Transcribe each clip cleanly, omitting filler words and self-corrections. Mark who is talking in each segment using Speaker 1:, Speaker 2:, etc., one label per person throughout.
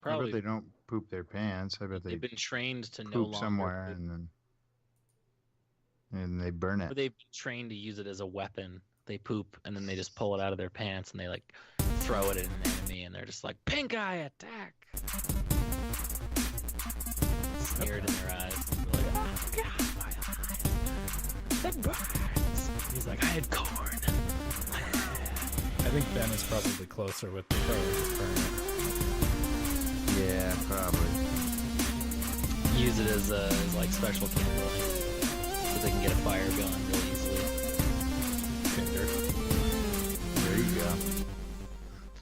Speaker 1: I bet
Speaker 2: probably
Speaker 1: they don't poop their pants. I bet
Speaker 2: they've
Speaker 1: they
Speaker 2: been trained to no
Speaker 1: poop
Speaker 2: longer
Speaker 1: somewhere
Speaker 2: poop,
Speaker 1: and they burn
Speaker 2: or
Speaker 1: it.
Speaker 2: they've been trained to use it as a weapon. They poop and then they just pull it out of their pants and they like throw it at an enemy and they're just like pink eye attack. Smear it in their eyes. They're like, oh god, my eyes. That burns. He's like, I had corn.
Speaker 3: I think Ben is probably closer with the pro.
Speaker 1: Yeah, probably.
Speaker 2: Use it as like special kindling, so they can get a fire going real easily.
Speaker 3: Tinder.
Speaker 1: There you go.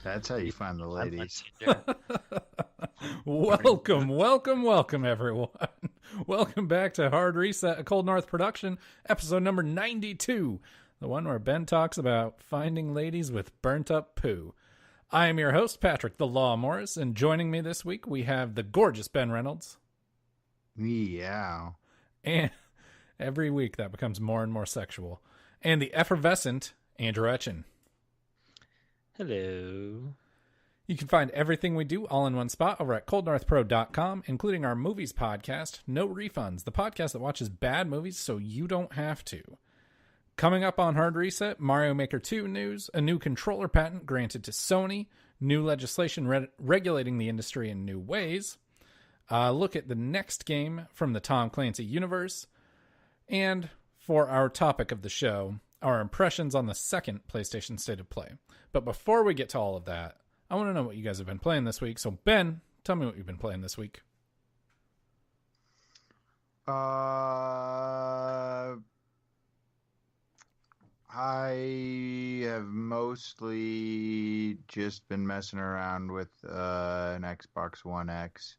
Speaker 1: That's how you find the
Speaker 2: I'm on
Speaker 1: ladies.
Speaker 2: Tinder.
Speaker 3: Welcome, everyone. Welcome back to Hard Reset, a Cold North production, episode number 92, the one where Ben talks about finding ladies with burnt up poo. I am your host, Patrick the Law Morris, and joining me this week we have the gorgeous Ben Reynolds.
Speaker 1: Meow.
Speaker 3: And every week that becomes more and more sexual. And the effervescent Andrew Etchen.
Speaker 2: Hello.
Speaker 3: You can find everything we do all in one spot over at coldnorthpro.com, including our movies podcast, No Refunds, the podcast that watches bad movies so you don't have to. Coming up on Hard Reset, Mario Maker 2 news, a new controller patent granted to Sony, new legislation regulating the industry in new ways, look at the next game from the Tom Clancy universe, and for our topic of the show, our impressions on the second PlayStation State of Play. But before we get to all of that, I want to know what you guys have been playing this week. So, Ben, tell me what you've been playing this week.
Speaker 1: I have mostly just been messing around with an Xbox One X,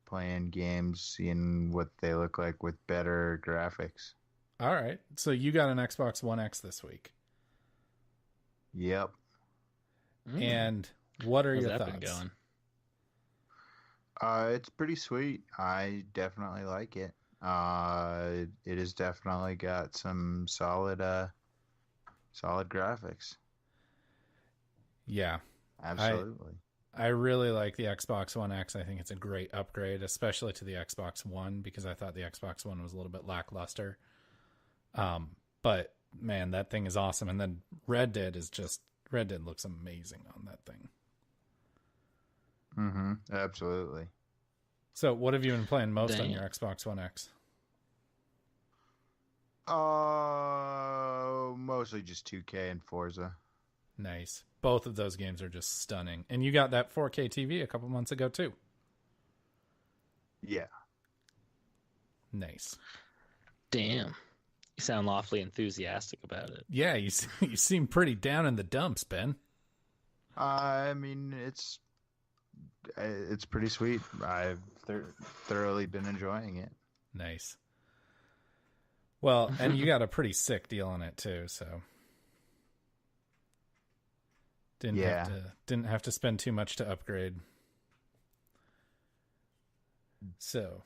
Speaker 1: playing games, seeing what they look like with better graphics.
Speaker 3: All right. So you got an Xbox One X this week.
Speaker 1: Yep.
Speaker 3: And what are
Speaker 2: How's
Speaker 3: your
Speaker 2: that
Speaker 3: thoughts?
Speaker 2: been going?
Speaker 1: It's pretty sweet. I definitely like it. It has definitely got some solid graphics.
Speaker 3: Yeah.
Speaker 1: Absolutely.
Speaker 3: I really like the Xbox One X. I think it's a great upgrade, especially to the Xbox One, because I thought the Xbox One was a little bit lackluster. But man, that thing is awesome. And then Red Dead looks amazing on that thing.
Speaker 1: Mm-hmm. Absolutely.
Speaker 3: So what have you been playing most on
Speaker 2: Dang.
Speaker 3: your Xbox One X?
Speaker 1: Mostly just 2K and Forza.
Speaker 3: Nice. Both of those games are just stunning. And you got that 4K TV a couple months ago too.
Speaker 1: Yeah.
Speaker 3: Nice.
Speaker 2: Damn. You sound awfully enthusiastic about it.
Speaker 3: Yeah, you seem pretty down in the dumps, Ben.
Speaker 1: I mean, it's pretty sweet. I've thoroughly been enjoying it.
Speaker 3: Nice. Well, and you got a pretty sick deal on it too, so didn't have to spend too much to upgrade. So,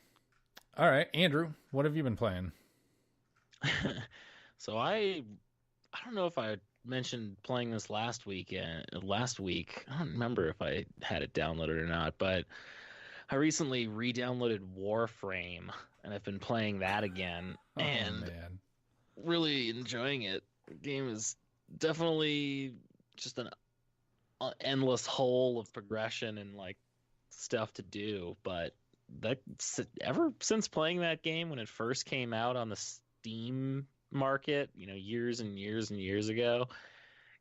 Speaker 3: all right, Andrew, what have you been playing?
Speaker 2: So I don't know if I mentioned playing this last week. I don't remember if I had it downloaded or not, but I recently re-downloaded Warframe, and I've been playing that again, and
Speaker 3: man.
Speaker 2: really enjoying it. The game is definitely just an endless hole of progression and like stuff to do, but ever since playing that game when it first came out on the Steam market, years and years and years ago,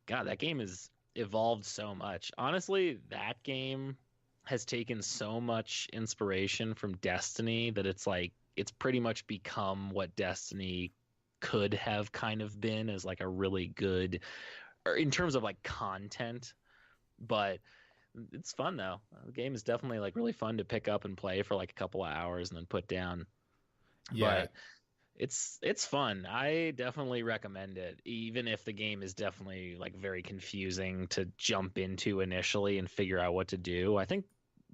Speaker 2: God, that game has evolved so much. Honestly, that game has taken so much inspiration from Destiny that it's pretty much become what Destiny could have kind of been, as like a really good, or in terms of like content. But it's fun though. The game is definitely like really fun to pick up and play for like a couple of hours and then put down.
Speaker 3: Yeah.
Speaker 2: But it's fun. I definitely recommend it, even if the game is definitely like very confusing to jump into initially and figure out what to do. I think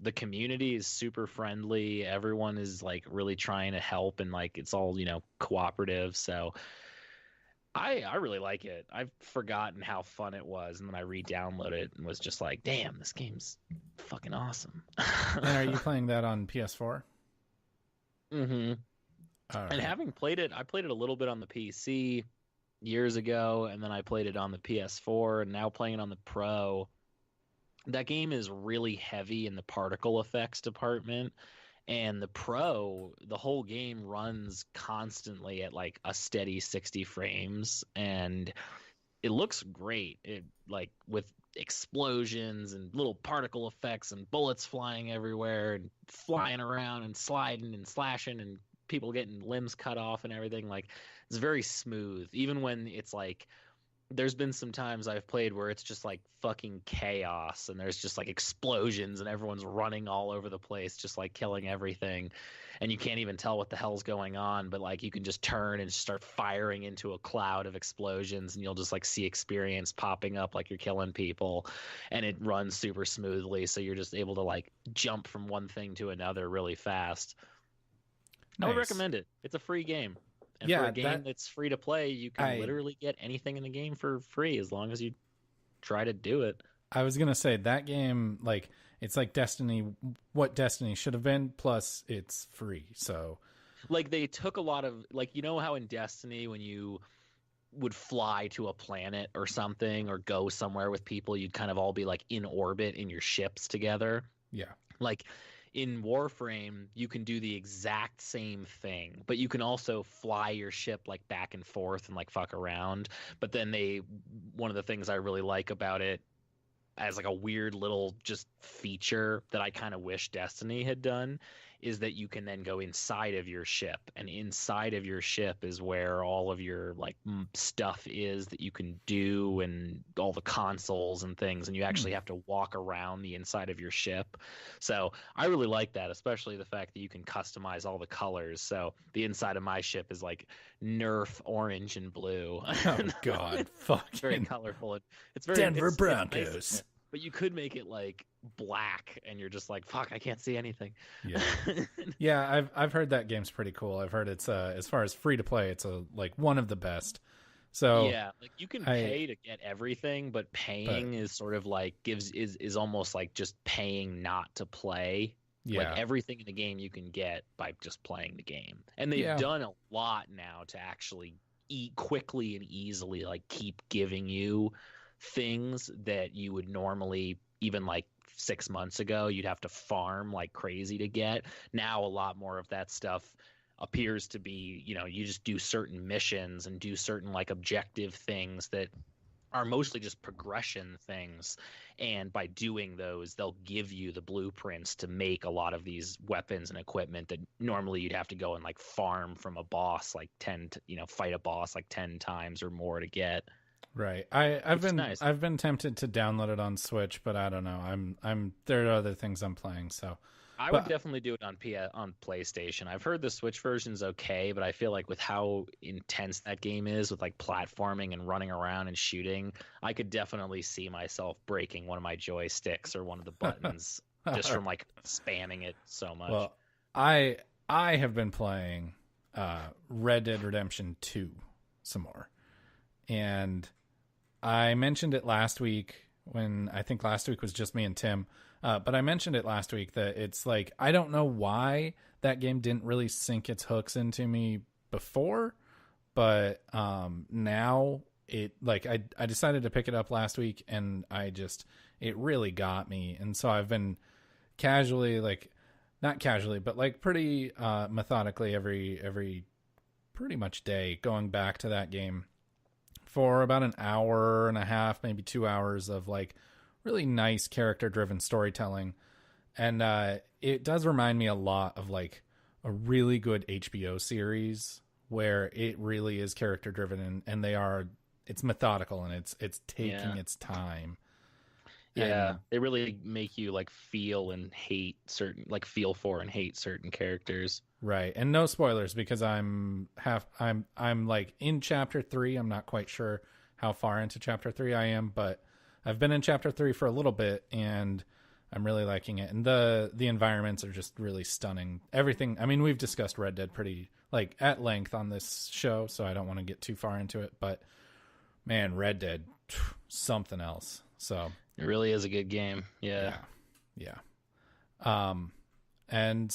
Speaker 2: the community is super friendly. Everyone is like really trying to help, and like it's all, cooperative. So I really like it. I've forgotten how fun it was, and then I re-downloaded it and was just like, damn, this game's fucking awesome.
Speaker 3: And are you playing that on PS4?
Speaker 2: Mm-hmm.
Speaker 3: All
Speaker 2: And
Speaker 3: right.
Speaker 2: having played it, I played it a little bit on the PC years ago, and then I played it on the PS4, and now playing it on the Pro. That game is really heavy in the particle effects department, and the Pro, the whole game runs constantly at like a steady 60 frames, and it looks great. It like with explosions and little particle effects and bullets flying everywhere and flying around and sliding and slashing and people getting limbs cut off and everything. Like it's very smooth, even when it's like there's been some times I've played where it's just like fucking chaos and there's just like explosions and everyone's running all over the place, just like killing everything. And you can't even tell what the hell's going on, but like you can just turn and start firing into a cloud of explosions and you'll just like see experience popping up like you're killing people, and it runs super smoothly. So you're just able to like jump from one thing to another really fast. I would
Speaker 3: Nice.
Speaker 2: recommend it. It's a free game. And
Speaker 3: Yeah,
Speaker 2: for a game that's free to play, you can literally get anything in the game for free as long as you try to do it.
Speaker 3: I was gonna say that game, like it's like Destiny, what Destiny should have been. Plus, it's free, so
Speaker 2: Like they took a lot of like, you know how in Destiny when you would fly to a planet or something or go somewhere with people, you'd kind of all be like in orbit in your ships together.
Speaker 3: yeah,
Speaker 2: Like in Warframe, you can do the exact same thing, but you can also fly your ship like back and forth and like fuck around. But then one of the things I really like about it as like a weird little just feature that I kind of wish Destiny had done is that you can then go inside of your ship, and inside of your ship is where all of your like stuff is that you can do and all the consoles and things, and you actually have to walk around the inside of your ship. So I really like that, especially the fact that you can customize all the colors. So the inside of my ship is like Nerf orange and blue.
Speaker 3: oh god,
Speaker 2: It's very
Speaker 3: fucking
Speaker 2: colorful. And it's very
Speaker 3: Denver
Speaker 2: it's
Speaker 3: Broncos.
Speaker 2: nice, but you could make it like black, and you're just like, fuck, I can't see anything.
Speaker 3: Yeah. Yeah, I've heard that game's pretty cool. I've heard it's as far as free to play, it's like one of the best. So
Speaker 2: yeah, like you can pay to get everything, but paying is sort of like is almost like just paying not to play.
Speaker 3: yeah,
Speaker 2: Like everything in the game you can get by just playing the game. And they've done a lot now to actually eat quickly and easily, like keep giving you things that you would normally, even like 6 months ago, you'd have to farm like crazy to get. Now a lot more of that stuff appears to be, you just do certain missions and do certain like objective things that are mostly just progression things, and by doing those they'll give you the blueprints to make a lot of these weapons and equipment that normally you'd have to go and like farm from a boss like fight a boss like 10 times or more to get.
Speaker 3: right. I've been
Speaker 2: nice.
Speaker 3: I've been tempted to download it on Switch, but I don't know. I'm there are other things I'm playing, so
Speaker 2: I would definitely do it on PlayStation. I've heard the Switch version's okay, but I feel like with how intense that game is with like platforming and running around and shooting, I could definitely see myself breaking one of my joysticks or one of the buttons just from like spamming it so much.
Speaker 3: Well, I have been playing Red Dead Redemption 2 some more. And I mentioned it last week when I think last week was just me and Tim. But I mentioned it last week that it's like, I don't know why that game didn't really sink its hooks into me before, but now it like I decided to pick it up last week, and it really got me. And so I've been casually, like not casually, but like pretty methodically every pretty much day going back to that game for about an hour and a half, maybe 2 hours of like really nice character driven storytelling. And it does remind me a lot of like a really good HBO series where it really is character driven, and it's methodical, and it's taking its time.
Speaker 2: Yeah, they really make you like feel for and hate certain characters.
Speaker 3: Right. And no spoilers, because I'm like in chapter 3. I'm not quite sure how far into chapter 3 I am, but I've been in chapter 3 for a little bit, and I'm really liking it, and the environments are just really stunning. Everything. I mean, we've discussed Red Dead pretty like at length on this show, so I don't want to get too far into it. But man, Red Dead, something else. So
Speaker 2: it really is a good game. Yeah.
Speaker 3: And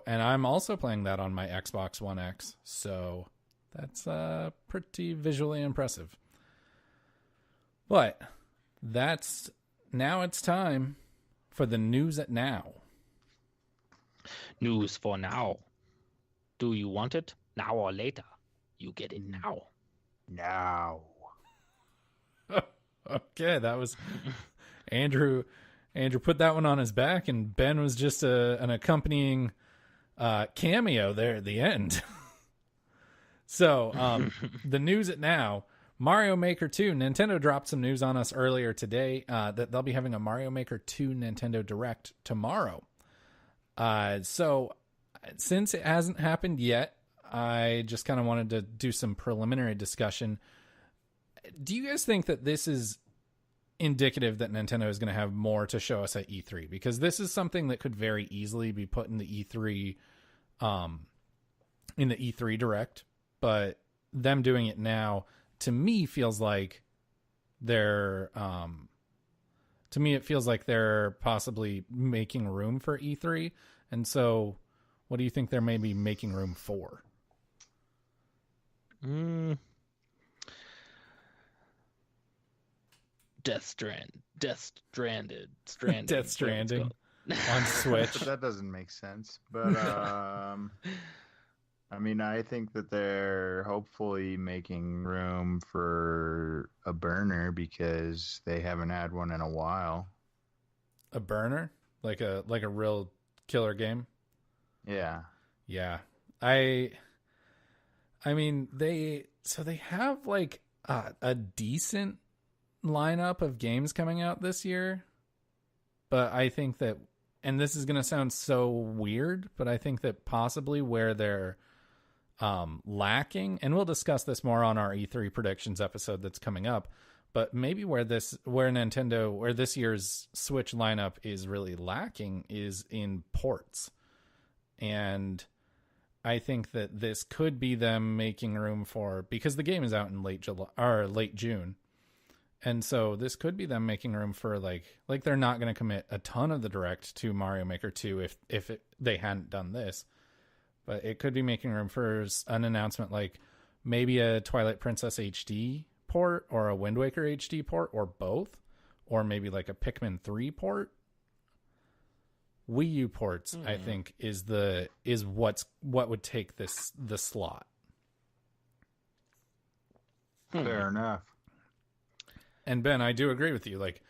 Speaker 3: I'm also playing that on my Xbox One X. So that's pretty visually impressive. But now it's time for the news at now.
Speaker 2: News for now. Do you want it now or later? You get it now.
Speaker 1: Now.
Speaker 3: Okay, that was Andrew. Andrew put that one on his back, and Ben was just an accompanying cameo there at the end. So the news at now. Mario Maker 2. Nintendo dropped some news on us earlier today that they'll be having a Mario Maker 2 Nintendo Direct tomorrow. So since it hasn't happened yet, I just kind of wanted to do some preliminary discussion. Do you guys think that this is indicative that Nintendo is going to have more to show us at E3? Because this is something that could very easily be put in the E3 Direct, but them doing it now, to me, feels like they're possibly making room for E3. And so what do you think they're maybe making room for?
Speaker 2: Death Stranding
Speaker 3: on Switch.
Speaker 1: But that doesn't make sense. But I mean, I think that they're hopefully making room for a burner because they haven't had one in a while.
Speaker 3: A burner? Like a real killer game?
Speaker 1: Yeah.
Speaker 3: Yeah. I mean, they have like a decent lineup of games coming out this year, but I think that, and this is going to sound so weird, but I think that possibly where they're lacking, and we'll discuss this more on our E3 predictions episode that's coming up, but maybe where this year's Switch lineup is really lacking is in ports. And I think that this could be them making room for, because the game is out in late June. And so this could be them making room for like they're not going to commit a ton of the Direct to Mario Maker 2 if they hadn't done this. But it could be making room for an announcement like maybe a Twilight Princess HD port or a Wind Waker HD port or both, or maybe like a Pikmin 3 port. Wii U ports, I think, is what would take the slot.
Speaker 1: Fair enough.
Speaker 3: And Ben, I do agree with you. Like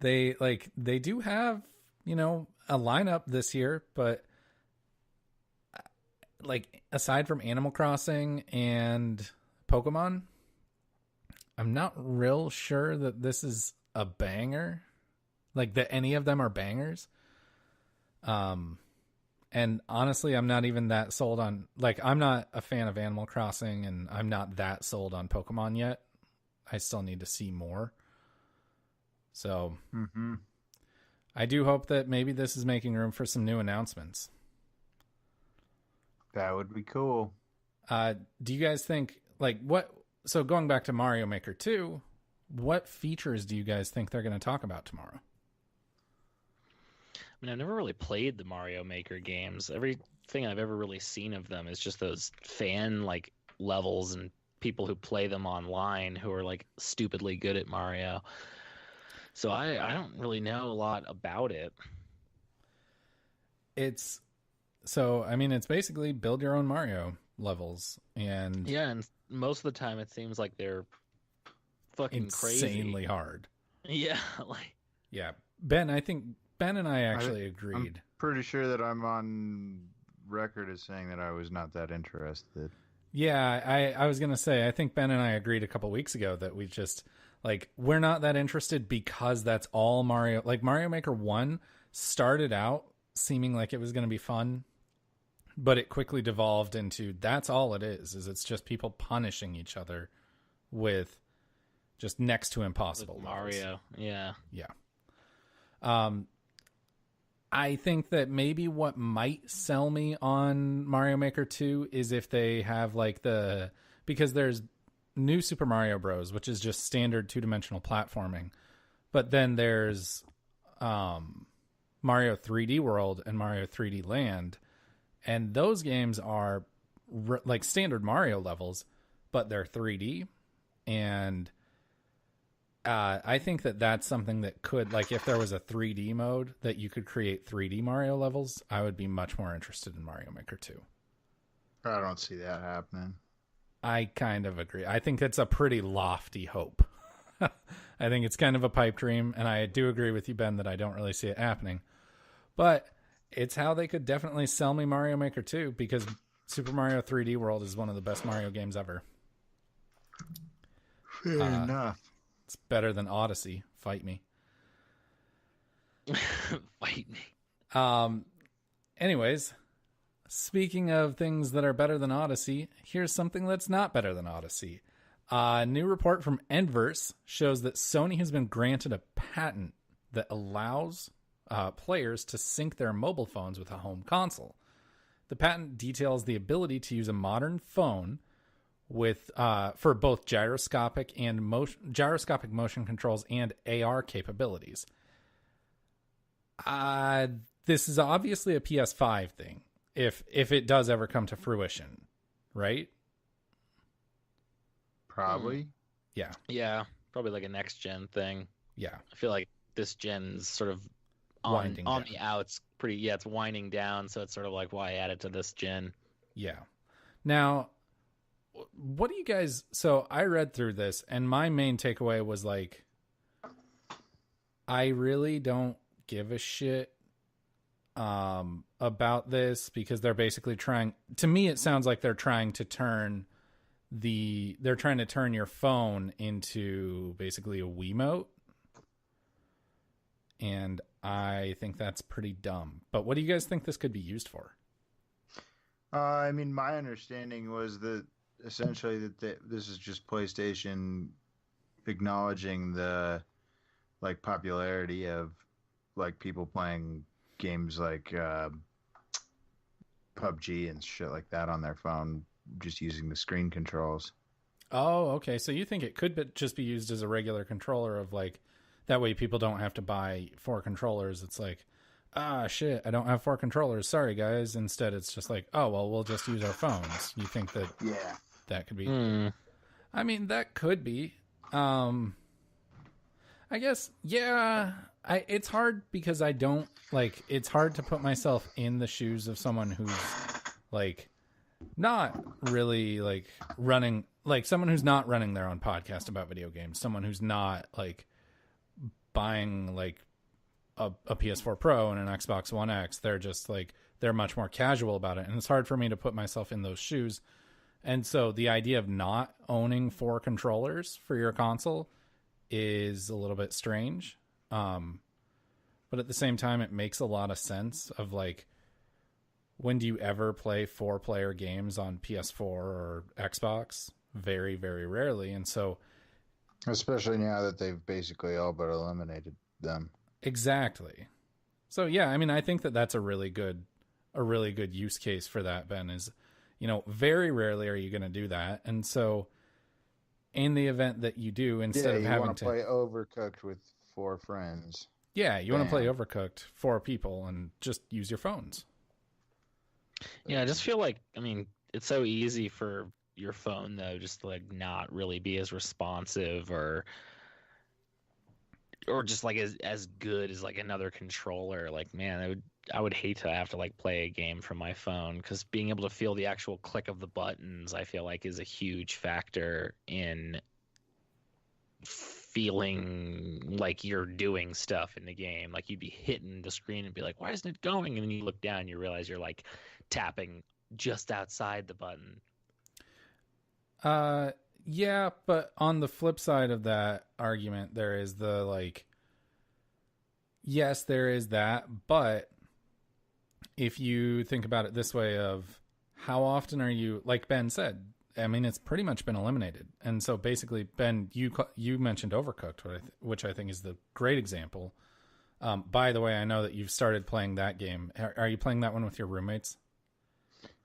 Speaker 3: they do have, a lineup this year, but like aside from Animal Crossing and Pokemon, I'm not real sure that this is a banger. Like that any of them are bangers. And honestly, I'm not even that sold on, like, I'm not a fan of Animal Crossing, and I'm not that sold on Pokemon yet. I still need to see more. So I do hope that maybe this is making room for some new announcements.
Speaker 1: That would be cool.
Speaker 3: Do you guys think, so going back to Mario Maker 2, what features do you guys think they're going to talk about tomorrow?
Speaker 2: I mean, I've never really played the Mario Maker games. Everything I've ever really seen of them is just those fan levels and people who play them online who are stupidly good at Mario. So I don't really know a lot about it.
Speaker 3: It's basically build your own Mario levels, and
Speaker 2: yeah, and most of the time it seems like they're fucking
Speaker 3: insanely
Speaker 2: crazy.
Speaker 3: hard.
Speaker 2: Yeah,
Speaker 3: yeah. Ben, I think Ben and I actually agreed.
Speaker 1: I'm pretty sure that I'm on record as saying that I was not that interested.
Speaker 3: Yeah, I was going to say, I think Ben and I agreed a couple weeks ago that we just, we're not that interested because that's all Mario. Mario Maker 1 started out seeming like it was going to be fun, but it quickly devolved into that's all it is it's just people punishing each other with just next to impossible
Speaker 2: with Mario.
Speaker 3: levels.
Speaker 2: Yeah.
Speaker 3: Yeah. I think that maybe what might sell me on Mario Maker 2 is if they have like because there's New Super Mario Bros, which is just standard 2-dimensional platforming. But then there's Mario 3D World and Mario 3D Land. And those games are like standard Mario levels, but they're 3D. And I think that that's something that could, like, if there was a 3D mode that you could create 3D Mario levels, I would be much more interested in Mario Maker 2.
Speaker 1: I don't see that happening.
Speaker 3: I kind of agree. I think it's a pretty lofty hope. I think it's kind of a pipe dream, and I do agree with you, Ben, that I don't really see it happening. But it's how they could definitely sell me Mario Maker 2, because Super Mario 3D World is one of the best Mario games ever.
Speaker 1: Fair enough.
Speaker 3: It's better than Odyssey. Fight me.
Speaker 2: Fight me.
Speaker 3: Anyways, speaking of things that are better than Odyssey, here's something that's not better than Odyssey. A new report from Endverse shows that Sony has been granted a patent that allows players to sync their mobile phones with a home console. The patent details the ability to use a modern phone with for both gyroscopic motion controls and AR capabilities. This is obviously a PS5 thing, if it does ever come to fruition, right?
Speaker 1: Probably.
Speaker 3: Yeah.
Speaker 2: Yeah, probably like a next gen thing.
Speaker 3: Yeah.
Speaker 2: I feel like this gen's sort of
Speaker 3: Winding
Speaker 2: on
Speaker 3: down.
Speaker 2: the outs. It's winding down, so it's sort of like why add it to this gen.
Speaker 3: Yeah. Now, what do you guys... So I read through this, and my main takeaway was like, I really don't give a shit about this, because they're basically trying... To me, it sounds like they're trying to turn your phone into basically a Wiimote. And I think that's pretty dumb. But what do you guys think this could be used for?
Speaker 1: I mean, my understanding was that essentially this is just PlayStation acknowledging the like popularity of like people playing games like PUBG and shit like that on their phone, just using the screen controls.
Speaker 3: Oh, okay. So you think it could just be used as a regular controller of like, that way people don't have to buy 4 controllers. It's like, shit, I don't have 4 controllers. Sorry, guys. Instead, it's just like, oh, well, we'll just use our phones. You think that that could be... I mean, that could be. I guess, yeah. It's hard because I don't, like, it's hard to put myself in the shoes of someone who's, like, not really, like, running... Like, someone who's not running their own podcast about video games. Someone who's not, like... buying like a PS4 Pro and an Xbox One X. They're just like, they're much more casual about it, and it's hard for me to put myself in those shoes. And so the idea of not owning 4 controllers for your console is a little bit strange, but at the same time it makes a lot of sense. Of like, when do you ever play 4-player games on PS4 or Xbox? Very, very rarely. And so
Speaker 1: especially now that they've basically all but eliminated them.
Speaker 3: Exactly. So yeah, I mean, I think that that's a really good use case for that, Ben, is, you know, very rarely are you going to do that. And so in the event that you do, instead of having to
Speaker 1: play Overcooked with 4 friends.
Speaker 3: Yeah, you want to play Overcooked 4 people and just use your phones.
Speaker 2: Yeah, I just feel like, I mean, it's so easy for your phone though just to like not really be as responsive or just like as good as like another controller. Like, man, I would hate to have to like play a game from my phone, because being able to feel the actual click of the buttons, I feel like, is a huge factor in feeling like you're doing stuff in the game. Like, you'd be hitting the screen and be like, why isn't it going? And then you look down and you realize you're like tapping just outside the button.
Speaker 3: Yeah, but on the flip side of that argument, there is the like, yes, there is that, but if you think about it this way of how often are you, like Ben said, I mean, it's pretty much been eliminated. And so basically, Ben, you mentioned Overcooked, which I think is the great example By the way, I know that you've started playing that game. Are you playing that one with your roommates?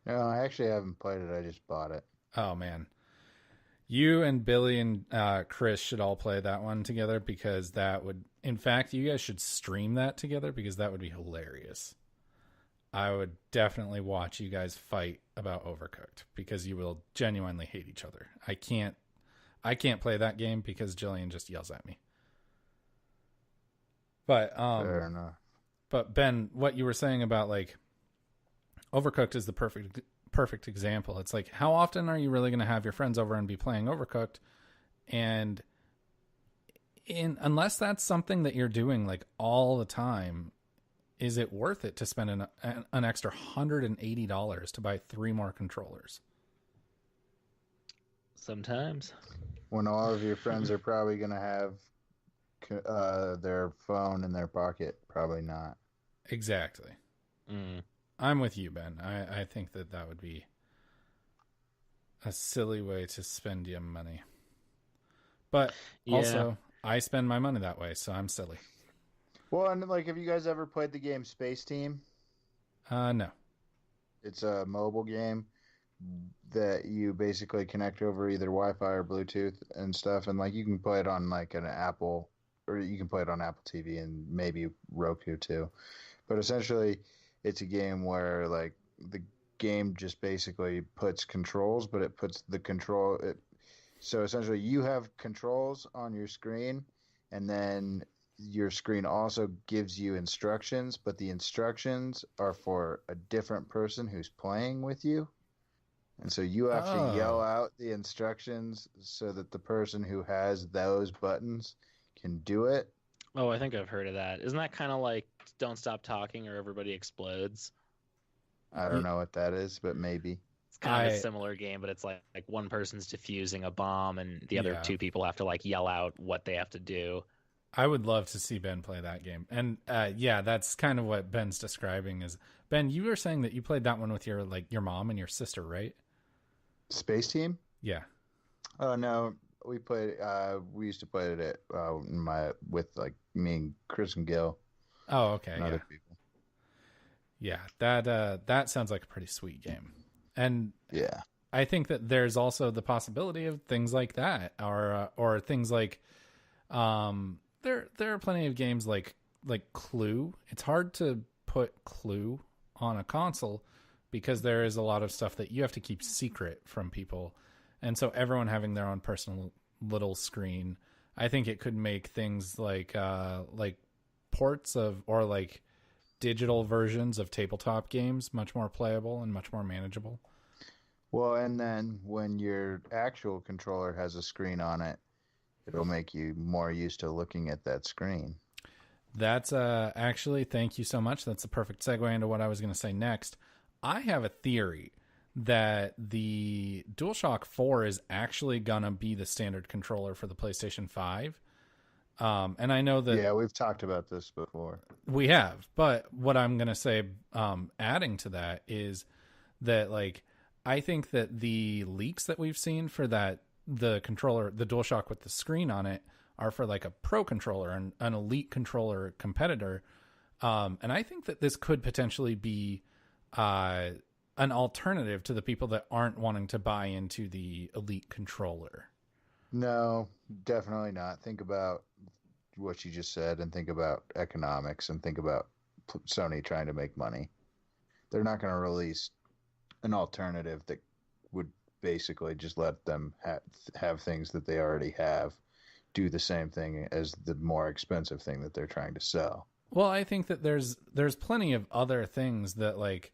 Speaker 1: No, I actually haven't played it. I just bought it.
Speaker 3: Oh, man. You and Billy and Chris should all play that one together because that would... In fact, you guys should stream that together because that would be hilarious. I would definitely watch you guys fight about Overcooked because you will genuinely hate each other. I can't play that game because Jillian just yells at me. But
Speaker 1: Fair enough.
Speaker 3: But Ben, what you were saying about like Overcooked is the perfect example. It's like, how often are you really going to have your friends over and be playing Overcooked? And unless that's something that you're doing like all the time, is it worth it to spend an extra $180 to buy 3 more controllers?
Speaker 2: Sometimes.
Speaker 1: When all of your friends are probably going to have their phone in their pocket, probably not.
Speaker 3: Exactly.
Speaker 2: Mm.
Speaker 3: I'm with you, Ben. I think that would be a silly way to spend your money. But also, I spend my money that way, so I'm silly.
Speaker 1: Well, and like, have you guys ever played the game Space Team?
Speaker 3: No.
Speaker 1: It's a mobile game that you basically connect over either Wi-Fi or Bluetooth and stuff, and like you can play it on like an Apple, or you can play it on Apple TV and maybe Roku too. But essentially, it's a game where like the game just basically puts controls, but it puts the control. So essentially, you have controls on your screen, and then your screen also gives you instructions, but the instructions are for a different person who's playing with you. And so you have to yell out the instructions so that the person who has those buttons can do it.
Speaker 2: Oh, I think I've heard of that. Isn't that kind of like Don't Stop Talking or Everybody Explodes?
Speaker 1: I don't know what that is, but maybe.
Speaker 2: It's kind of a similar game, but it's like one person's defusing a bomb and the other 2 people have to like yell out what they have to do.
Speaker 3: I would love to see Ben play that game. And yeah, that's kind of what Ben's describing is. Ben, you were saying that you played that one with your mom and your sister, right?
Speaker 1: Space Team?
Speaker 3: Yeah.
Speaker 1: Oh no, we played. We used to play it at with like me and Chris and Gil.
Speaker 3: Oh, okay.
Speaker 1: And other people.
Speaker 3: Yeah, that sounds like a pretty sweet game. And
Speaker 1: yeah,
Speaker 3: I think that there's also the possibility of things like that, or things like, there are plenty of games like Clue. It's hard to put Clue on a console because there is a lot of stuff that you have to keep secret from people. And so everyone having their own personal little screen, I think it could make things like ports of, or like digital versions of tabletop games much more playable and much more manageable.
Speaker 1: Well, and then when your actual controller has a screen on it, it'll make you more used to looking at that screen.
Speaker 3: That's actually, thank you so much. That's a perfect segue into what I was going to say next. I have a theory that the DualShock 4 is actually going to be the standard controller for the PlayStation 5. And I know that...
Speaker 1: Yeah, we've talked about this before.
Speaker 3: We have. But what I'm going to say, adding to that, is that, like, I think that the leaks that we've seen for that, the controller, the DualShock with the screen on it, are for, like, a pro controller, an elite controller competitor. And I think that this could potentially be an alternative to the people that aren't wanting to buy into the elite controller.
Speaker 1: No, definitely not. Think about what you just said and think about economics and think about Sony trying to make money. They're not going to release an alternative that would basically just let them have things that they already have do the same thing as the more expensive thing that they're trying to sell.
Speaker 3: Well, I think that there's plenty of other things that like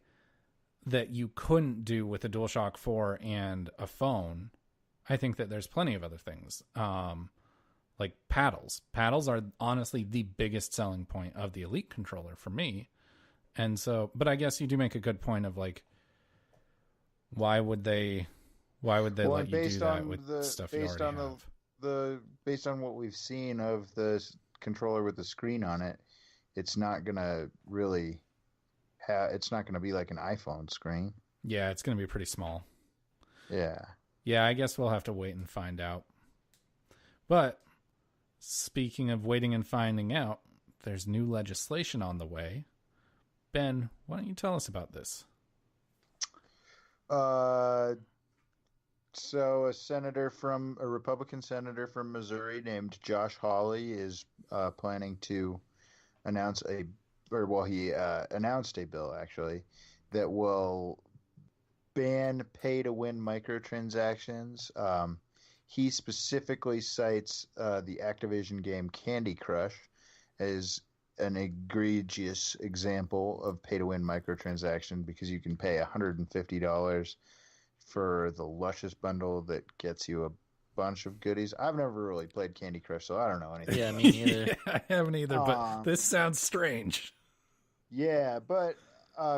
Speaker 3: that you couldn't do with a DualShock 4 and a phone. I think that there's plenty of other things. Like paddles. Paddles are honestly the biggest selling point of the Elite controller for me. And so, but I guess you do make a good point of like, why would they let you do that with stuff you already have?
Speaker 1: Based on what we've seen of the controller with the screen on it, it's not gonna really it's not gonna be like an iPhone screen.
Speaker 3: Yeah, it's gonna be pretty small.
Speaker 1: Yeah.
Speaker 3: Yeah, I guess we'll have to wait and find out. But speaking of waiting and finding out, there's new legislation on the way. Ben, why don't you tell us about this?
Speaker 1: So a Republican senator from Missouri named Josh Hawley is planning to announced a bill actually that will ban pay-to-win microtransactions. He specifically cites the Activision game Candy Crush as an egregious example of pay-to-win microtransaction because you can pay $150 for the Luscious bundle that gets you a bunch of goodies. I've never really played Candy Crush, so I don't know anything.
Speaker 2: Yeah, me neither.
Speaker 3: Yeah, I haven't either, but this sounds strange.
Speaker 1: Yeah, but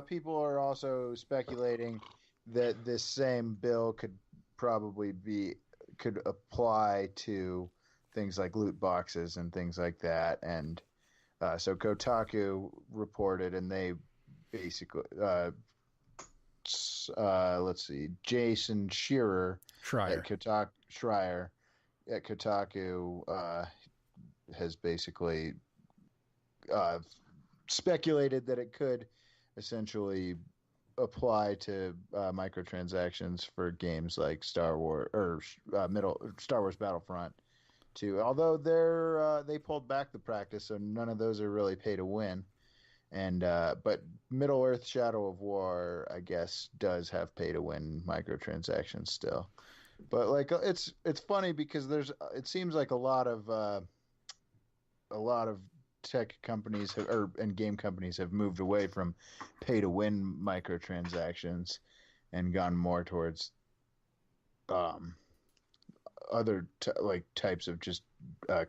Speaker 1: people are also speculating that this same bill could apply to things like loot boxes and things like that. And so Kotaku reported, and they basically let's see, Jason Schreier at Kotaku has basically speculated that it could essentially apply to microtransactions for games like Star Wars Battlefront 2. Although they pulled back the practice, so none of those are really pay to win. And but Middle-earth: Shadow of War, I guess, does have pay-to-win microtransactions still. But like it's funny because it seems like a lot of tech companies and game companies have moved away from pay-to-win microtransactions and gone more towards other types of just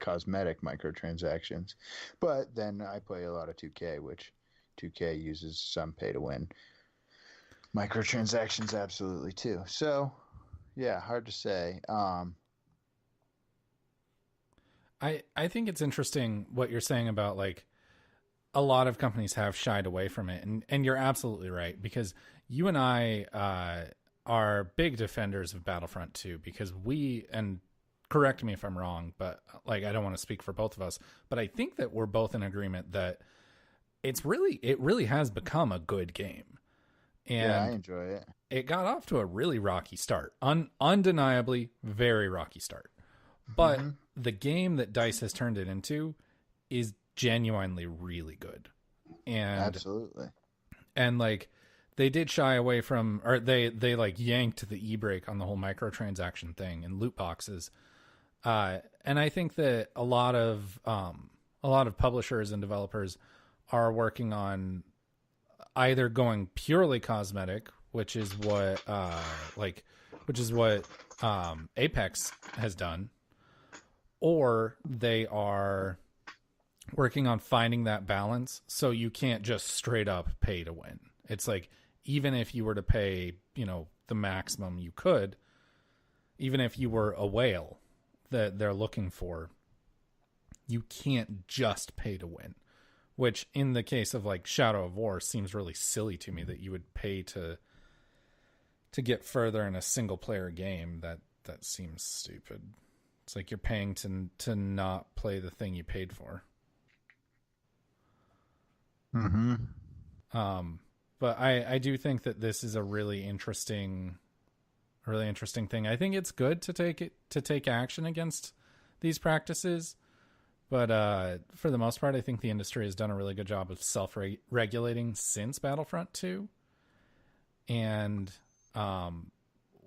Speaker 1: cosmetic microtransactions. But then I play a lot of 2K, which 2K uses some pay-to-win microtransactions absolutely too. So yeah, hard to say.
Speaker 3: I think it's interesting what you're saying about like a lot of companies have shied away from it, and you're absolutely right, because you and I are big defenders of Battlefront 2 because and correct me if I'm wrong, but like I don't want to speak for both of us, but I think that we're both in agreement that it really has become a good game. And
Speaker 1: yeah, I enjoy it.
Speaker 3: It got off to a really rocky start. Undeniably very rocky start. But the game that DICE has turned it into is genuinely really good. And
Speaker 1: absolutely.
Speaker 3: And like they did shy away from, or they like yanked the e-brake on the whole microtransaction thing and loot boxes. And I think that a lot of publishers and developers are working on either going purely cosmetic, which is what Apex has done, or they are working on finding that balance so you can't just straight up pay to win. It's like, even if you were to pay, the maximum you could, even if you were a whale that they're looking for, you can't just pay to win, which in the case of like Shadow of War seems really silly to me that you would pay to get further in a single player game. That seems stupid. It's like you're paying to not play the thing you paid for. But I do think that this is a really interesting thing. I think it's good to take action against these practices, but for the most part, I think the industry has done a really good job of self-regulating since Battlefront 2. And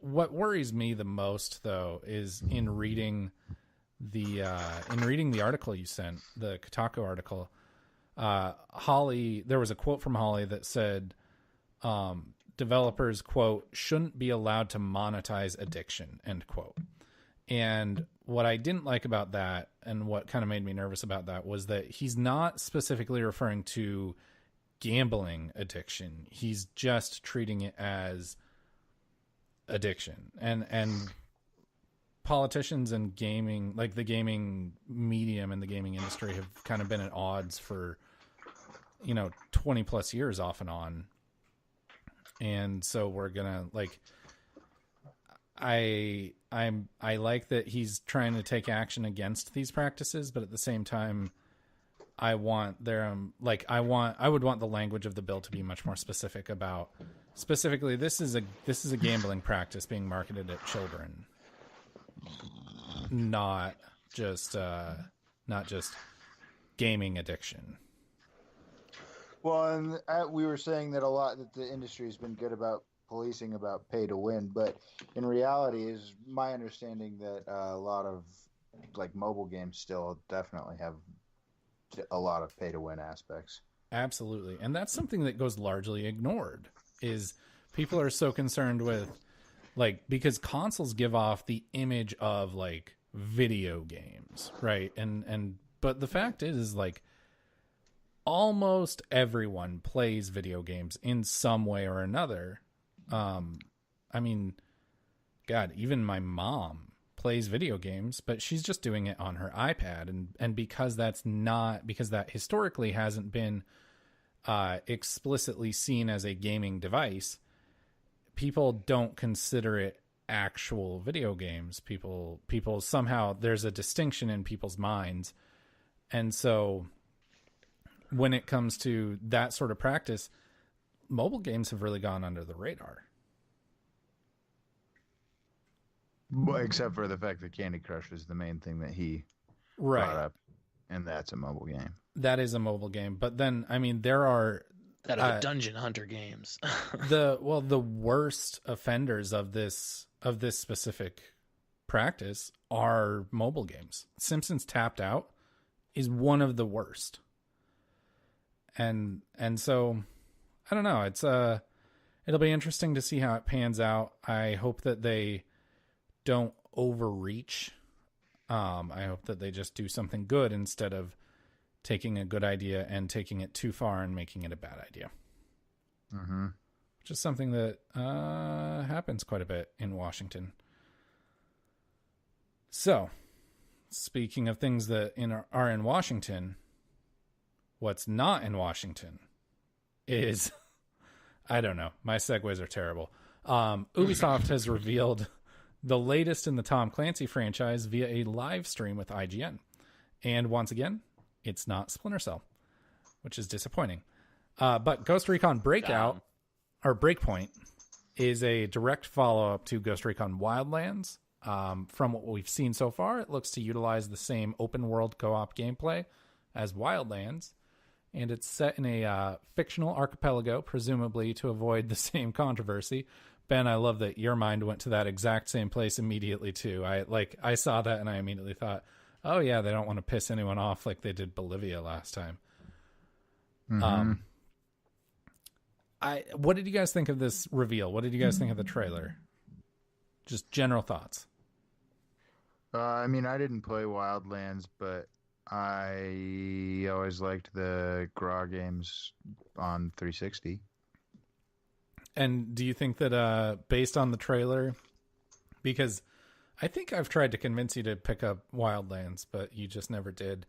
Speaker 3: what worries me the most, though, is in reading the article you sent, the Kotaku article. There was a quote from Hawley that said, developers, quote, shouldn't be allowed to monetize addiction, end quote. And what I didn't like about that, and what kind of made me nervous about that, was that he's not specifically referring to gambling addiction. He's just treating it as addiction. And politicians and gaming, like the gaming medium and the gaming industry, have kind of been at odds for 20 plus years off and on. And so we're gonna I like that he's trying to take action against these practices, but at the same time I want their I would want the language of the bill to be much more specific about specifically this is a gambling practice being marketed at children, not just gaming addiction.
Speaker 1: Well, and we were saying that the industry has been good about policing about pay to win, but in reality, is my understanding that a lot of like mobile games still definitely have a lot of pay to win aspects.
Speaker 3: Absolutely, and that's something that goes largely ignored. Is people are so concerned with because consoles give off the image of like video games, right? And but the fact is almost everyone plays video games in some way or another. I mean, God, even my mom plays video games, but she's just doing it on her iPad. And because that historically hasn't been explicitly seen as a gaming device, people don't consider it actual video games. People somehow, there's a distinction in people's minds. And so when it comes to that sort of practice, mobile games have really gone under the radar.
Speaker 1: Except for the fact that Candy Crush is the main thing that he
Speaker 3: Right.
Speaker 1: brought up, and that's a mobile game.
Speaker 3: That is a mobile game. But then, I mean, there are
Speaker 2: That are the Dungeon Hunter games.
Speaker 3: the worst offenders of this specific practice are mobile games. Simpsons Tapped Out is one of the worst. And so I don't know. It's it'll be interesting to see how it pans out. I hope that they don't overreach. I hope that they just do something good instead of taking a good idea and taking it too far and making it a bad idea.
Speaker 1: Mm-hmm.
Speaker 3: Which is something that happens quite a bit in Washington. So, speaking of things that are in Washington, what's not in Washington is, I don't know, my segues are terrible. Ubisoft has revealed the latest in the Tom Clancy franchise via a live stream with IGN. And once again, it's not Splinter Cell, which is disappointing. But Ghost Recon Breakout, or Breakpoint, is a direct follow-up to Ghost Recon Wildlands. From what we've seen so far, it looks to utilize the same open-world co-op gameplay as Wildlands, and it's set in a fictional archipelago, presumably to avoid the same controversy. Ben, I love that your mind went to that exact same place immediately, too. I saw that, and I immediately thought, oh, yeah, they don't want to piss anyone off like they did Bolivia last time.
Speaker 1: Mm-hmm.
Speaker 3: What did you guys think of this reveal? What did you guys think of the trailer? Just general thoughts.
Speaker 1: I mean, I didn't play Wildlands, but I always liked the GRAW games on 360.
Speaker 3: And do you think that based on the trailer, because I think I've tried to convince you to pick up Wildlands, but you just never did.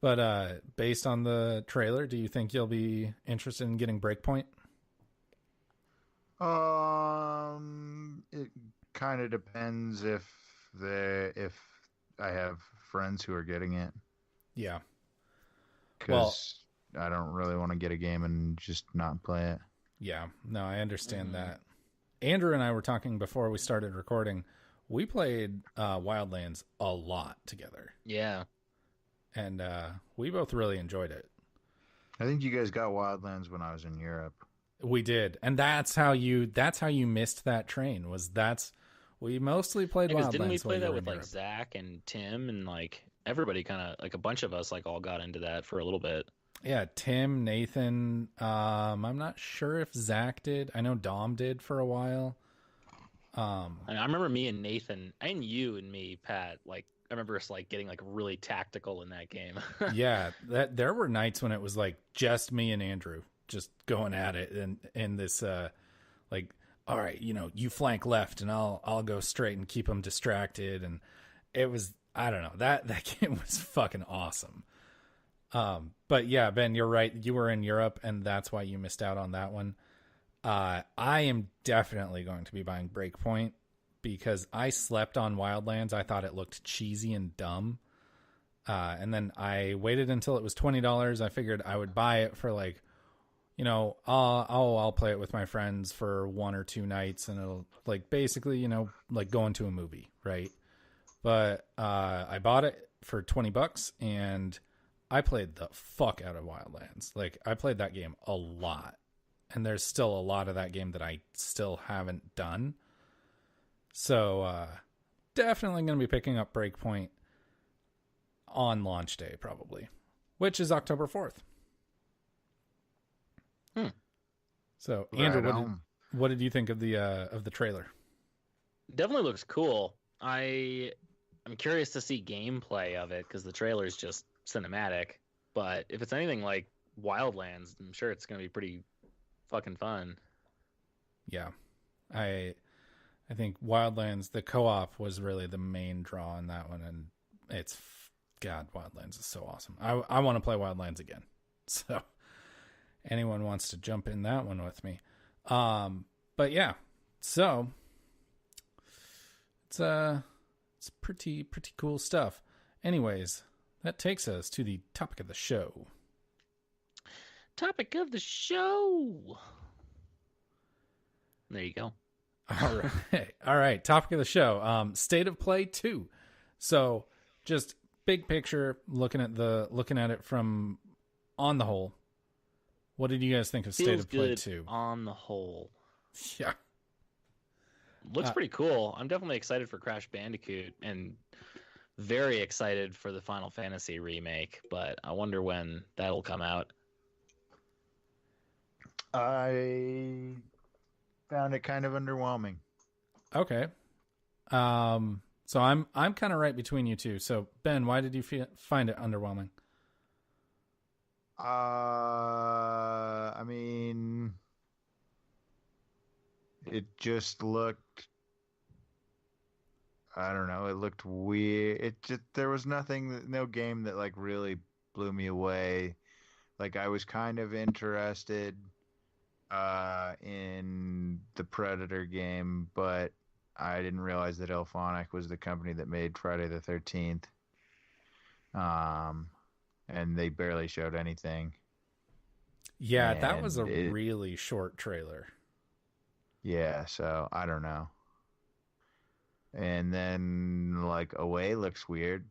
Speaker 3: But based on the trailer, do you think you'll be interested in getting Breakpoint?
Speaker 1: It kind of depends if I have friends who are getting it.
Speaker 3: Yeah.
Speaker 1: Because I don't really want to get a game and just not play it.
Speaker 3: Yeah, no, I understand that. Andrew and I were talking before we started recording. We played Wildlands a lot together.
Speaker 2: Yeah.
Speaker 3: And we both really enjoyed it.
Speaker 1: I think you guys got Wildlands when I was in Europe.
Speaker 3: We did. And that's how you missed that train. We mostly played Wildlands.
Speaker 2: Didn't we play that with
Speaker 3: Europe.
Speaker 2: Zach and Tim and everybody kind of a bunch of us all got into that for a little bit.
Speaker 3: Yeah, Tim, Nathan. I'm not sure if Zach did. I know Dom did for a while.
Speaker 2: I remember me and Nathan, and you and me, Pat. I remember us getting really tactical in that game.
Speaker 3: Yeah, there were nights when it was just me and Andrew just going at it, and in this all right, you flank left, and I'll go straight and keep them distracted, and it was, I don't know, that game was fucking awesome. But yeah, Ben, you're right. You were in Europe, and that's why you missed out on that one. I am definitely going to be buying Breakpoint because I slept on Wildlands. I thought it looked cheesy and dumb. And then I waited until it was $20. I figured I would buy it for like, you know, I'll play it with my friends for 1 or 2 nights, and it'll like basically, you know, like going to a movie, right? But I bought it for $20, and I played the fuck out of Wildlands. Like, I played that game a lot, and there's still a lot of that game that I still haven't done. So definitely going to be picking up Breakpoint on launch day, probably, which is October 4th. So, Andrew, what did you think of the trailer?
Speaker 2: Definitely looks cool. I'm curious to see gameplay of it because the trailer is just cinematic. But if it's anything like Wildlands, I'm sure it's going to be pretty fucking fun.
Speaker 3: Yeah, I think Wildlands, the co-op was really the main draw in that one, and Wildlands is so awesome. I want to play Wildlands again. So anyone wants to jump in that one with me. But yeah, so it's pretty cool stuff. Anyways, that takes us to the topic of the show.
Speaker 2: Topic of the show. There you go.
Speaker 3: All right. Topic of the show. State of Play 2. So just big picture, looking at it from on the whole. What did you guys think of State of Play 2?
Speaker 2: On the whole.
Speaker 3: Yeah.
Speaker 2: Looks pretty cool. I'm definitely excited for Crash Bandicoot and very excited for the Final Fantasy remake, but I wonder when that'll come out.
Speaker 1: I found it kind of underwhelming.
Speaker 3: Okay. So I'm kind of right between you two. So Ben, why did you find it underwhelming?
Speaker 1: I mean, it just looked, I don't know, it looked weird. There was no game that like really blew me away. Like, I was kind of interested in the Predator game, but I didn't realize that Elphonic was the company that made Friday the 13th. And they barely showed anything.
Speaker 3: Yeah, that was a really short trailer.
Speaker 1: Yeah, so I don't know. And then like Away looks weird.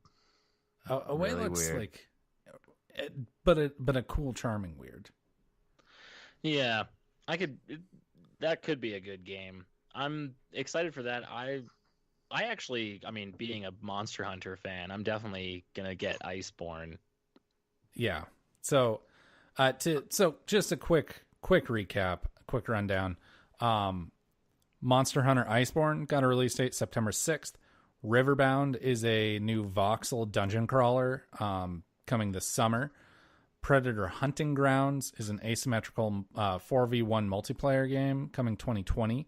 Speaker 3: Away
Speaker 1: really
Speaker 3: looks
Speaker 1: weird.
Speaker 3: like, but a cool, charming weird.
Speaker 2: Yeah, that could be a good game. I'm excited for that. I mean, being a Monster Hunter fan, I'm definitely gonna get Iceborne.
Speaker 3: Yeah. So, just a quick recap, quick rundown. Monster Hunter Iceborne got a release date September 6th. Riverbound is a new voxel dungeon crawler coming this summer. Predator Hunting Grounds is an asymmetrical 4v1 multiplayer game coming 2020.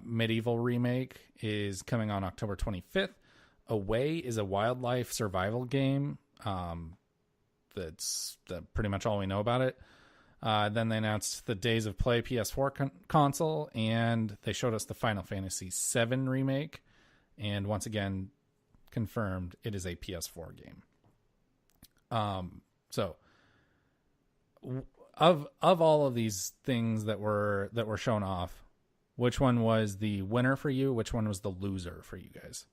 Speaker 3: Medieval remake is coming on October 25th. Away is a wildlife survival game. That's pretty much all we know about it. Then they announced the Days of Play PS4 console, and they showed us the Final Fantasy VII remake. And once again, confirmed it is a PS4 game. So of all of these things that were shown off, which one was the winner for you? Which one was the loser for you guys?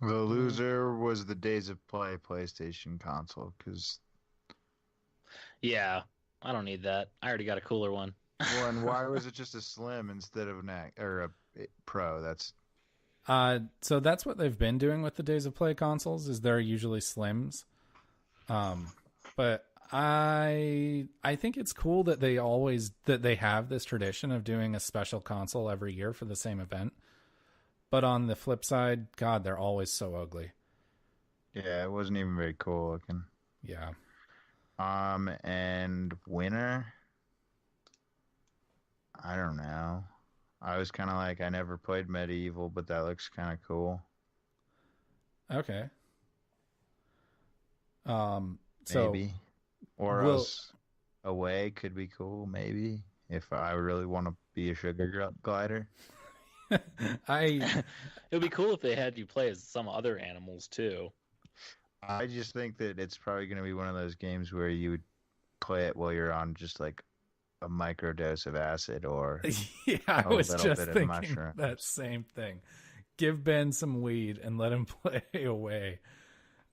Speaker 1: The loser was the Days of Play PlayStation console, because
Speaker 2: I don't need that. I already got a cooler one.
Speaker 1: why was it just a Slim instead of a Pro? That's
Speaker 3: so that's what they've been doing with the Days of Play consoles, is they're usually Slims. But I think it's cool that they have this tradition of doing a special console every year for the same event. But on the flip side, God, they're always so ugly.
Speaker 1: Yeah, it wasn't even very cool looking.
Speaker 3: Yeah.
Speaker 1: And winner, I don't know. I was kind of like, I never played Medieval, but that looks kind of cool.
Speaker 3: Okay. So
Speaker 1: maybe, or else Away could be cool. Maybe if I really want to be a sugar glider.
Speaker 2: It would be cool if they had you play as some other animals too.
Speaker 1: I just think that it's probably going to be one of those games where you would play it while you're on just like a microdose of acid or
Speaker 3: Yeah, I
Speaker 1: a
Speaker 3: was
Speaker 1: little
Speaker 3: just
Speaker 1: bit of
Speaker 3: thinking
Speaker 1: mushrooms.
Speaker 3: that same thing. Give Ben some weed and let him play away.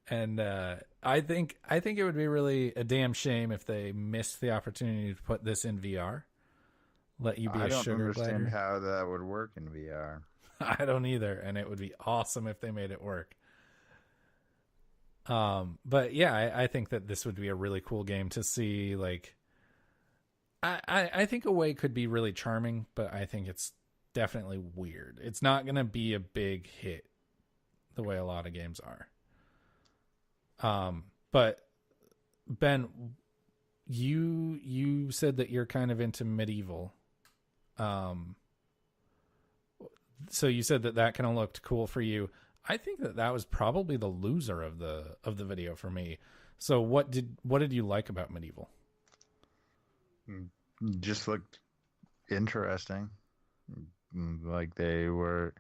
Speaker 3: And I think it would be really a damn shame if they missed the opportunity to put this in VR. Let you be
Speaker 1: I
Speaker 3: a
Speaker 1: don't
Speaker 3: sugar
Speaker 1: understand
Speaker 3: glider.
Speaker 1: how that would work in VR.
Speaker 3: I don't either, and it would be awesome if they made it work. But yeah, I think that this would be a really cool game to see. Like, I think Away could be really charming, but I think it's definitely weird. It's not gonna be a big hit the way a lot of games are. But Ben, you said that you're kind of into Medieval. So you said that kind of looked cool for you. I think that was probably the loser of the video for me. So what did you like about Medieval?
Speaker 1: Just looked interesting. Like they were,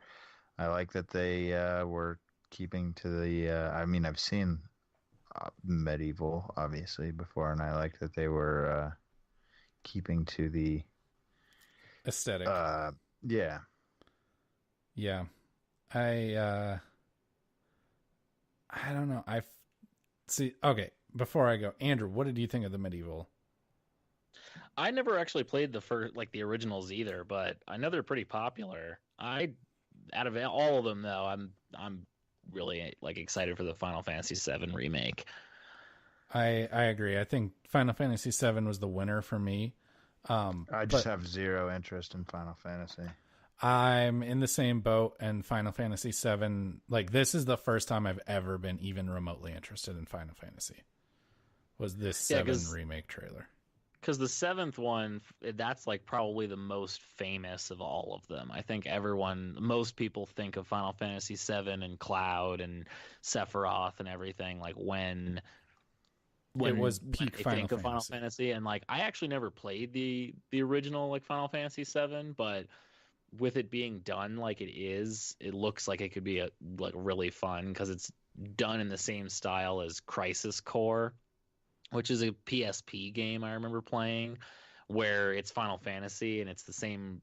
Speaker 1: I like that they were keeping to the. I mean, I've seen Medieval obviously before, and I liked that they were keeping to the
Speaker 3: Aesthetic.
Speaker 1: Yeah.
Speaker 3: Yeah. I don't know. See. Okay, before I go, Andrew, what did you think of the Medieval?
Speaker 2: I never actually played the originals either, but I know they're pretty popular. Out of all of them though, I'm really like excited for the Final Fantasy VII remake.
Speaker 3: I agree. I think Final Fantasy VII was the winner for me.
Speaker 1: I just have zero interest in Final Fantasy.
Speaker 3: I'm in the same boat, and Final Fantasy VII, like, this is the first time I've ever been even remotely interested in Final Fantasy. Was this 7 remake trailer?
Speaker 2: Because the 7th one, that's like probably the most famous of all of them. I think most people think of Final Fantasy VII and Cloud and Sephiroth and everything like when
Speaker 3: it was peak
Speaker 2: Final Fantasy. And like I actually never played the original like Final Fantasy VII, but with it being done like it is, it looks like it could be like really fun because it's done in the same style as Crisis Core, which is a PSP game I remember playing, where it's Final Fantasy and it's the same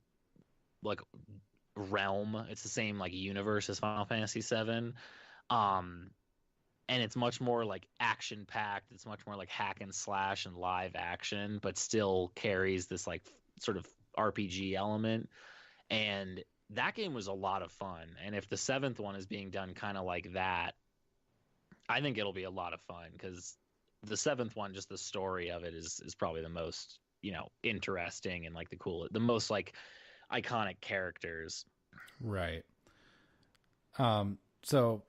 Speaker 2: like realm, it's the same like universe as Final Fantasy VII, and it's much more like action packed. It's much more like hack and slash and live action, but still carries this like sort of RPG element. And that game was a lot of fun. And if the 7th one is being done kind of like that, I think it'll be a lot of fun because the 7th one, just the story of it is probably the most, interesting and like the most like iconic characters.
Speaker 3: Right. So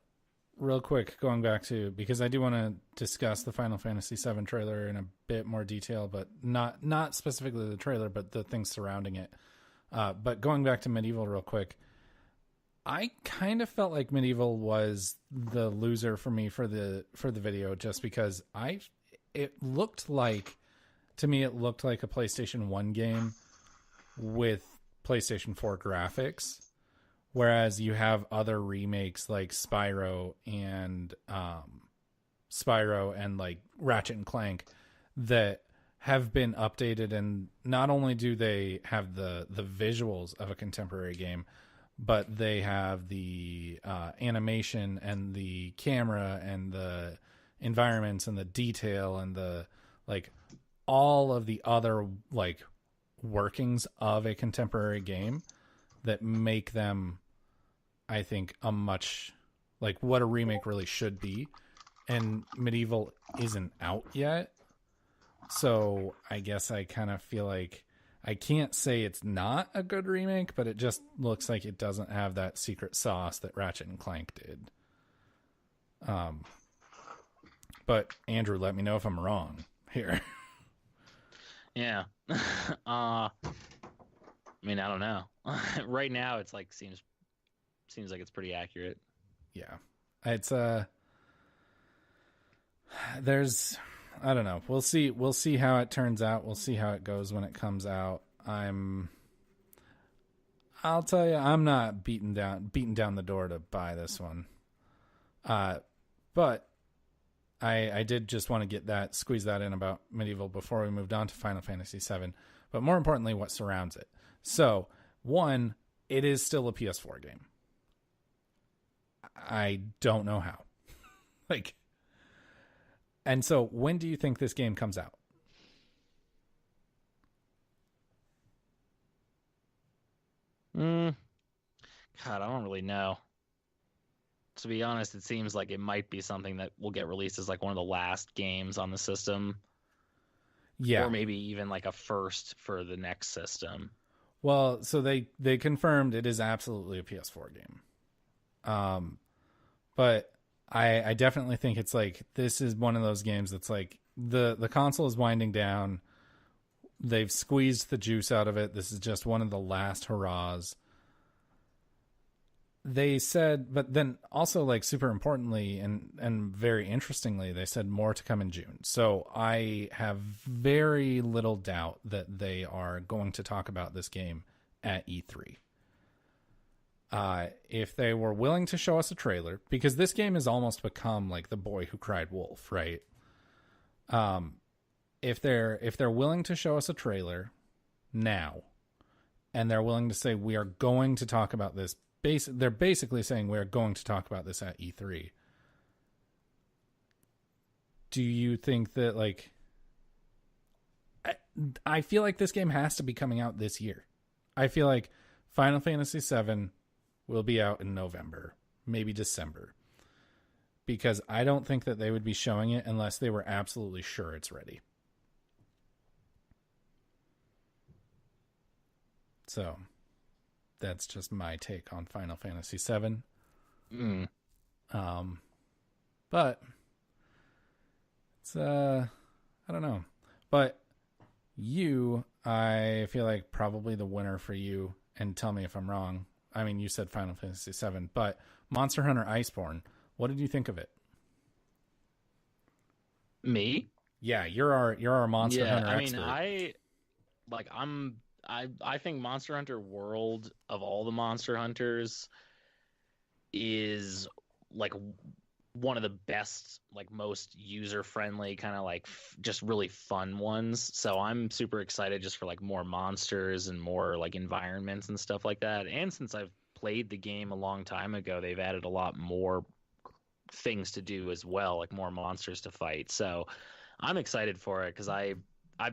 Speaker 3: real quick, going back to, because I do want to discuss the Final Fantasy VII trailer in a bit more detail, but not specifically the trailer, but the things surrounding it. But going back to Medieval real quick, I kind of felt like Medieval was the loser for me for the video, just because it looked like a PlayStation 1 game with PlayStation 4 graphics, whereas you have other remakes like Spyro and like Ratchet and Clank that have been updated, and not only do they have the visuals of a contemporary game, but they have the animation and the camera and the environments and the detail and the like all of the other like workings of a contemporary game that make them, I think, a much like what a remake really should be. And Medieval isn't out yet, so I guess I kind of feel like I can't say it's not a good remake, but it just looks like it doesn't have that secret sauce that Ratchet and Clank did. But Andrew, let me know if I'm wrong here.
Speaker 2: Yeah. I mean, I don't know. Right now, it's like seems like it's pretty accurate.
Speaker 3: Yeah, it's there's, I don't know. We'll see how it turns out. We'll see how it goes when it comes out. I'll tell you, I'm not beating down the door to buy this one. But I did just want to squeeze that in about Medieval before we moved on to Final Fantasy VII, but more importantly, what surrounds it. So, one, it is still a PS4 game. I don't know how. Like, and so when do you think this game comes out?
Speaker 2: God, I don't really know. To be honest, it seems like it might be something that will get released as like one of the last games on the system.
Speaker 3: Yeah.
Speaker 2: Or maybe even like a first for the next system.
Speaker 3: Well, so they confirmed it is absolutely a PS4 game. But I definitely think it's like, this is one of those games that's like, the console is winding down. They've squeezed the juice out of it. This is just one of the last hurrahs. They said, but then also, like, super importantly and very interestingly, they said more to come in June. So I have very little doubt that they are going to talk about this game at E3. If they were willing to show us a trailer, because this game has almost become like The Boy Who Cried Wolf, right? If they're willing to show us a trailer now, and they're willing to say we are going to talk about this, they're basically saying we're going to talk about this at E3. Do you think that, like, I feel like this game has to be coming out this year. I feel like Final Fantasy VII will be out in November, maybe December, because I don't think that they would be showing it unless they were absolutely sure it's ready. So that's just my take on Final Fantasy VII. But it's I don't know. But you, I feel like probably the winner for you, and tell me if I'm wrong. I mean, you said Final Fantasy VII, but Monster Hunter Iceborne, what did you think of it?
Speaker 2: Me?
Speaker 3: Yeah, you're our Monster Hunter expert.
Speaker 2: I think Monster Hunter World, of all the Monster Hunters, is like one of the best, like most user-friendly, kind of like just really fun ones. So I'm super excited just for like more monsters and more like environments and stuff like that. And since I've played the game a long time ago, they've added a lot more things to do as well, like more monsters to fight. So I'm excited for it because I've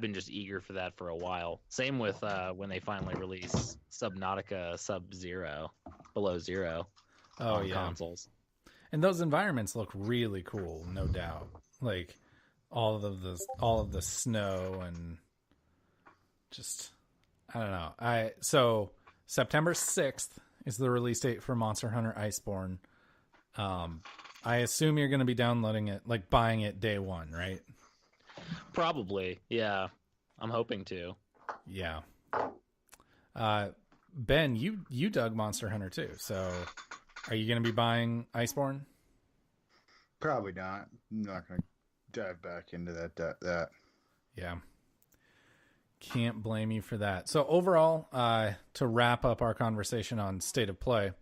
Speaker 2: been just eager for that for a while. Same with when they finally release Subnautica Sub-Zero, Below Zero on consoles.
Speaker 3: And those environments look really cool, no doubt. Like all of the snow and just, I don't know. So September 6th is the release date for Monster Hunter Iceborne. I assume you're going to be downloading it, like buying it day one, right?
Speaker 2: Probably, yeah. I'm hoping to.
Speaker 3: Yeah. Ben, you dug Monster Hunter too, so are you going to be buying Iceborne?
Speaker 1: Probably not. I'm not going to dive back into that.
Speaker 3: Yeah. Can't blame you for that. So overall, to wrap up our conversation on State of Play,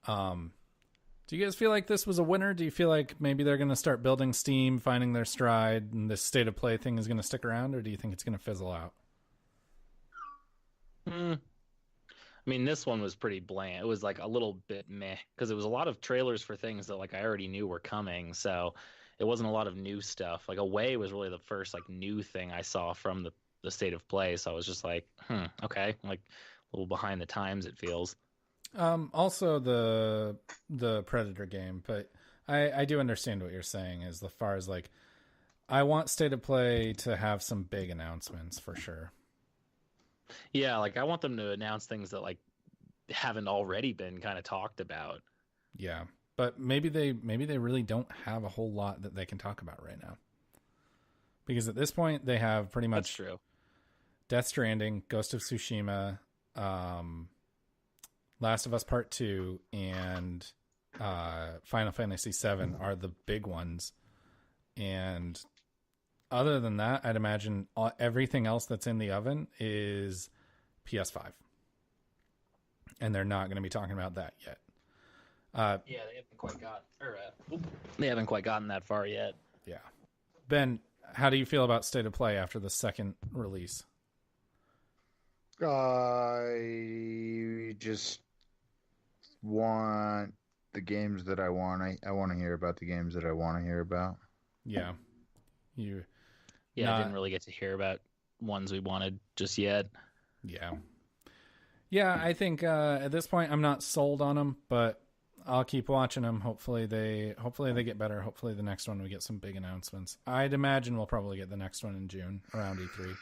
Speaker 3: do you guys feel like this was a winner? Do you feel like maybe they're going to start building steam, finding their stride, and this State of Play thing is going to stick around, or do you think it's going to fizzle out?
Speaker 2: I mean, this one was pretty bland. It was like a little bit meh because it was a lot of trailers for things that like I already knew were coming. So it wasn't a lot of new stuff. Like Away was really the first like new thing I saw from the State of Play. So I was just like, okay, like a little behind the times it feels.
Speaker 3: Also the Predator game, but I do understand what you're saying as far as like, I want State of Play to have some big announcements for sure.
Speaker 2: Yeah, like I want them to announce things that like haven't already been kind of talked about.
Speaker 3: Yeah, but maybe they really don't have a whole lot that they can talk about right now. Because at this point they have pretty much
Speaker 2: That's true.
Speaker 3: Death Stranding, Ghost of Tsushima, Last of Us Part 2, and Final Fantasy VII are the big ones. And other than that, I'd imagine everything else that's in the oven is PS5. And they're not going to be talking about that yet.
Speaker 2: Yeah, they haven't quite gotten that far yet.
Speaker 3: Yeah. Ben, how do you feel about State of Play after the second release?
Speaker 1: I just want the games that I want. I want to hear about the games that I want to hear about.
Speaker 3: Yeah.
Speaker 2: I
Speaker 3: Not-
Speaker 2: didn't really get to hear about ones we wanted just yet.
Speaker 3: Yeah. Yeah, I think at this point I'm not sold on them, but I'll keep watching them. Hopefully they get better. Hopefully the next one we get some big announcements. I'd imagine we'll probably get the next one in June around E3.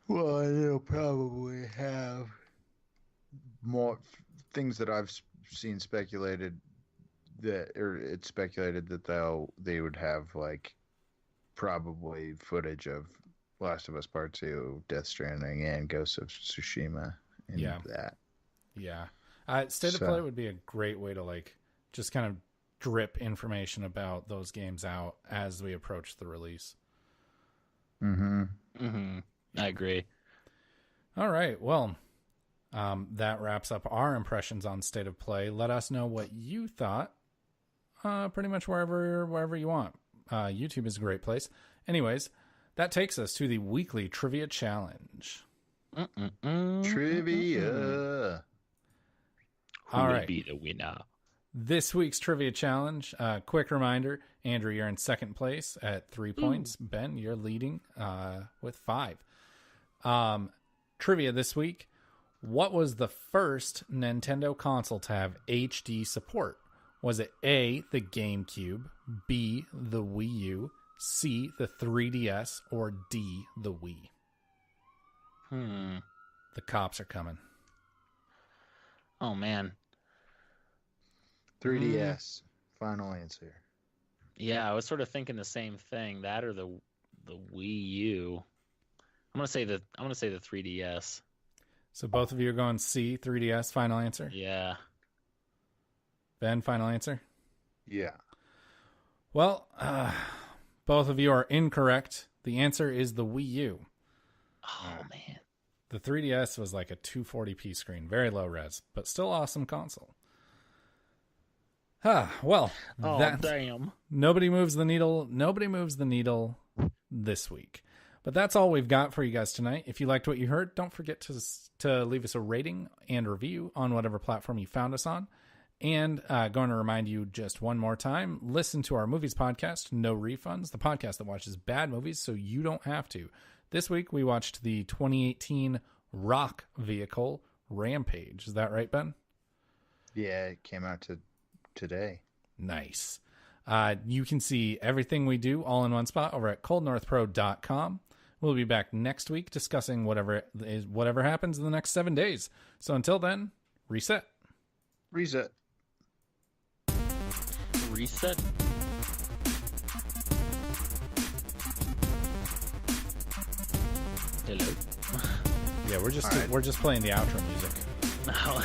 Speaker 1: Well, they'll probably have more things that I've seen speculated it's speculated that they would have like probably footage of Last of Us Part 2, Death Stranding, and Ghost of Tsushima in that.
Speaker 3: Yeah. State of Play would be a great way to like just kind of drip information about those games out as we approach the release.
Speaker 2: I agree.
Speaker 3: All right. Well, that wraps up our impressions on State of Play. Let us know what you thought. Pretty much wherever you want. YouTube is a great place. Anyways, that takes us to the weekly trivia challenge.
Speaker 1: Trivia.
Speaker 2: Who
Speaker 3: All
Speaker 2: will
Speaker 3: right.
Speaker 2: be the winner?
Speaker 3: This week's trivia challenge, quick reminder, Andrew, you're in second place at 3 points. Ben, you're leading with 5. Trivia this week. What was the first Nintendo console to have HD support? Was it A, the GameCube, B, the Wii U, C, the 3DS, or D, the Wii? The cops are coming.
Speaker 2: Oh, man.
Speaker 1: 3DS. Final answer.
Speaker 2: Yeah, I was sort of thinking the same thing. That or the Wii U. I'm gonna say the 3DS.
Speaker 3: So both of you are going C, 3DS, final answer?
Speaker 2: Yeah.
Speaker 3: Ben, final answer?
Speaker 1: Yeah.
Speaker 3: Well, both of you are incorrect. The answer is the Wii U.
Speaker 2: Oh man.
Speaker 3: The 3DS was like a 240p screen, very low res, but still awesome console. Well,
Speaker 2: Oh damn.
Speaker 3: nobody moves the needle. Nobody moves the needle this week. But that's all we've got for you guys tonight. If you liked what you heard, don't forget to leave us a rating and review on whatever platform you found us on. And going to remind you just one more time, listen to our movies podcast, No Refunds, the podcast that watches bad movies so you don't have to. This week, we watched the 2018 rock vehicle, Rampage. Is that right, Ben?
Speaker 1: Yeah, it came out today.
Speaker 3: Nice. You can see everything we do all in one spot over at coldnorthpro.com. We'll be back next week discussing whatever happens in the next 7 days. So until then, reset.
Speaker 1: Reset.
Speaker 2: Reset. Hello.
Speaker 3: Yeah, we're just
Speaker 1: All right.
Speaker 3: we're just playing the outro music.
Speaker 2: Oh.